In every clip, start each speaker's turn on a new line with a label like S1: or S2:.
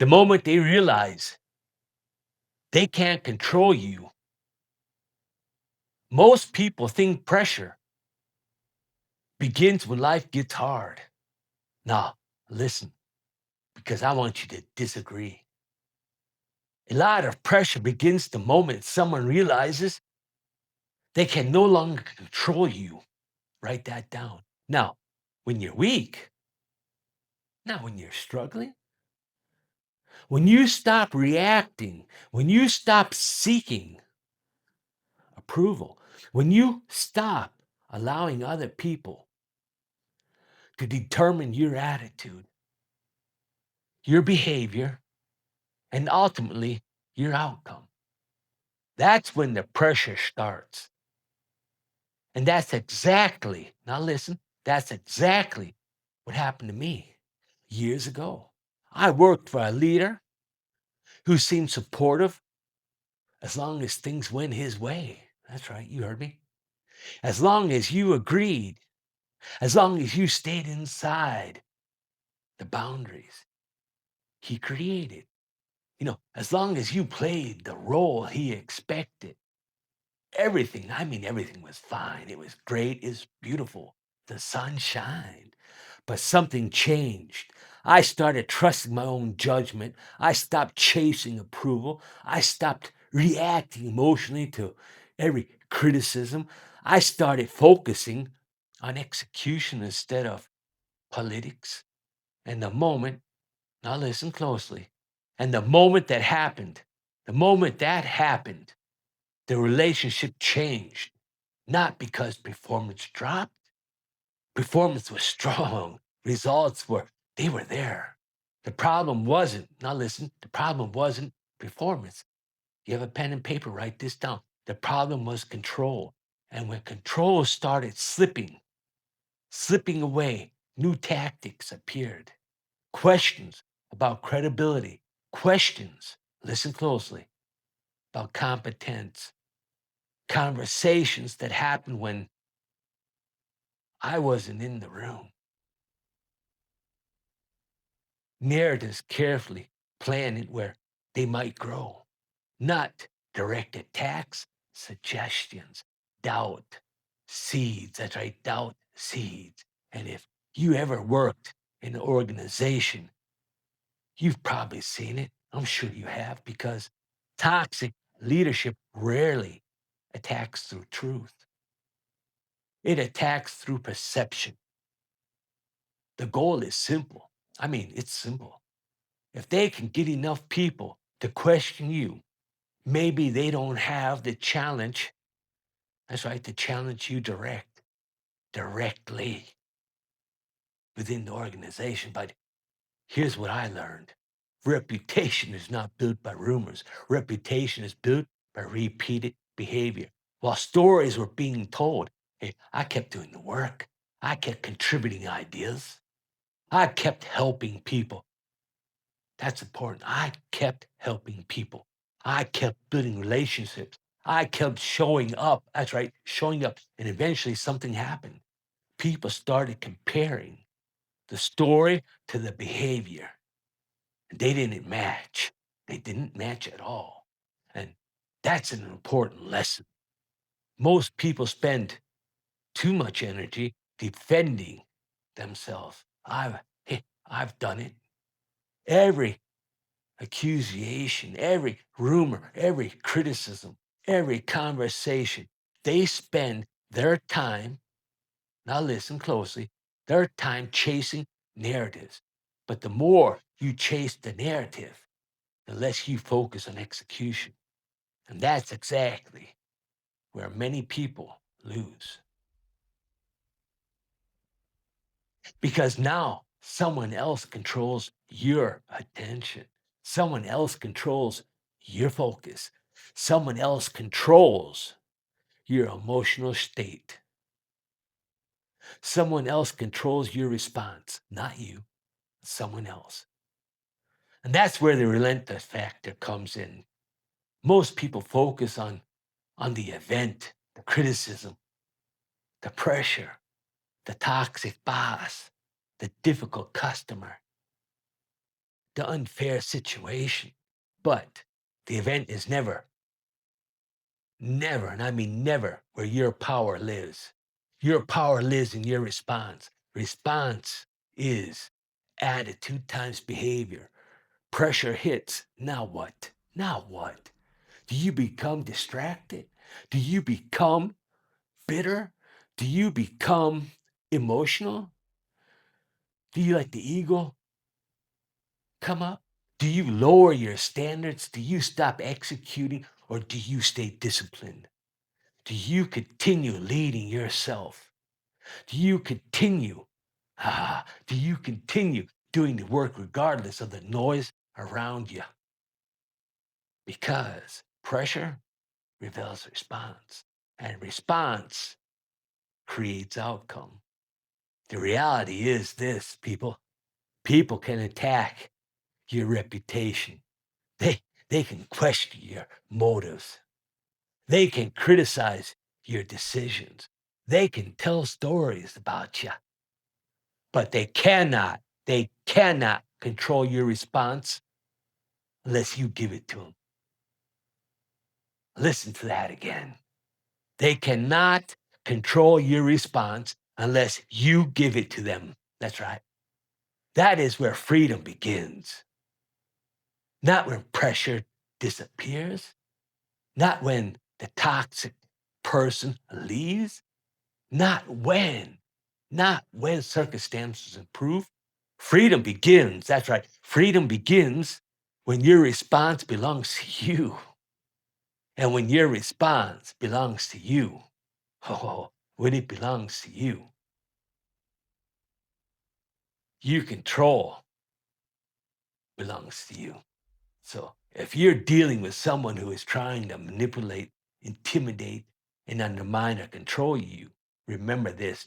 S1: The moment they realize they can't control you, most people think pressure begins when life gets hard. Now, listen, because I want you to disagree. A lot of pressure begins the moment someone realizes they can no longer control you. Write that down. Now, when you're weak, not when you're struggling, when you stop reacting, when you stop seeking approval, when you stop allowing other people to determine your attitude, your behavior, and ultimately your outcome, that's when the pressure starts. And that's exactly, now listen, that's exactly what happened to me years ago. I worked for a leader who seemed supportive as long as things went his way. That's right, you heard me. As long as you agreed, as long as you stayed inside the boundaries he created, as long as you played the role he expected, everything, I mean, everything was fine. It was great. It's beautiful. The sun shined. But something changed. I started trusting my own judgment. I stopped chasing approval. I stopped reacting emotionally to every criticism. I started focusing on execution instead of politics. And the moment, now listen closely, and the moment that happened, the relationship changed, not because performance dropped. Performance was strong. Results they were there. The problem wasn't, now listen, the problem wasn't performance. You have a pen and paper, write this down. The problem was control. And when control started slipping away, new tactics appeared. Questions about credibility, questions, listen closely, about competence, conversations that happened when I wasn't in the room. Narratives carefully planted where they might grow, not direct attacks, suggestions, doubt, seeds. That's right, doubt, seeds. And if you ever worked in an organization, you've probably seen it. I'm sure you have, because toxic leadership rarely attacks through truth. It attacks through perception. The goal is simple. I mean, it's simple. If they can get enough people to question you, maybe they don't have the challenge. That's right, to challenge you directly within the organization. But here's what I learned. Reputation is not built by rumors. Reputation is built by repeated behavior. While stories were being told, hey, I kept doing the work. I kept contributing ideas. I kept helping people. That's important. I kept helping people. I kept building relationships. I kept showing up. That's right, showing up. And eventually something happened. People started comparing the story to the behavior. They didn't match. They didn't match at all. And that's an important lesson. Most people spend too much energy defending themselves. I've done it. Every accusation, every rumor, every criticism, every conversation, they spend their time, now listen closely, their time chasing narratives. But the more you chase the narrative, the less you focus on execution. And that's exactly where many people lose. Because now someone else controls your attention. Someone else controls your focus. Someone else controls your emotional state. Someone else controls your response, not you, someone else. And that's where the relentless factor comes in. Most people focus on the event, the criticism, the pressure, the toxic boss, the difficult customer. the unfair situation. But the event is never, never, and I mean never, where your power lives. Your power lives in your response. Response is attitude times behavior. Pressure hits. Now what? Now what? Do you become distracted? Do you become bitter? Do you become emotional? Do you let the ego come up? Do you lower your standards? Do you stop executing or do you stay disciplined? Do you continue leading yourself? Do you continue? Do you continue doing the work regardless of the noise around you? Because pressure reveals response, and response creates outcome. The reality is this, people. People can attack your reputation. They, they can question your motives. They can criticize your decisions. They can tell stories about you, but they cannot control your response unless you give it to them. Listen to that again. They cannot control your response unless you give it to them. That's right. That is where freedom begins. Not when pressure disappears, not when the toxic person leaves, not when circumstances improve. Freedom begins. That's right. Freedom begins when your response belongs to you. And when your response belongs to you, when it belongs to you, your control belongs to you. So if you're dealing with someone who is trying to manipulate, intimidate, and undermine or control you, remember this.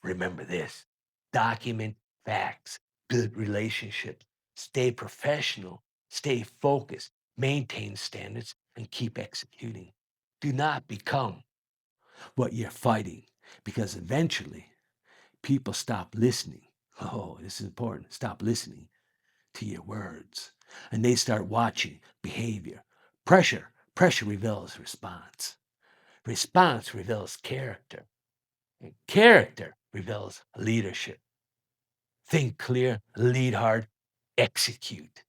S1: Remember this. Document facts, build relationships, stay professional, stay focused, maintain standards, and keep executing. Do not become what you're fighting because eventually people stop listening. Oh, this is important. Stop listening to your words. And they start watching behavior. Pressure reveals response. Response reveals character. And character reveals leadership. Think clear, lead hard, execute.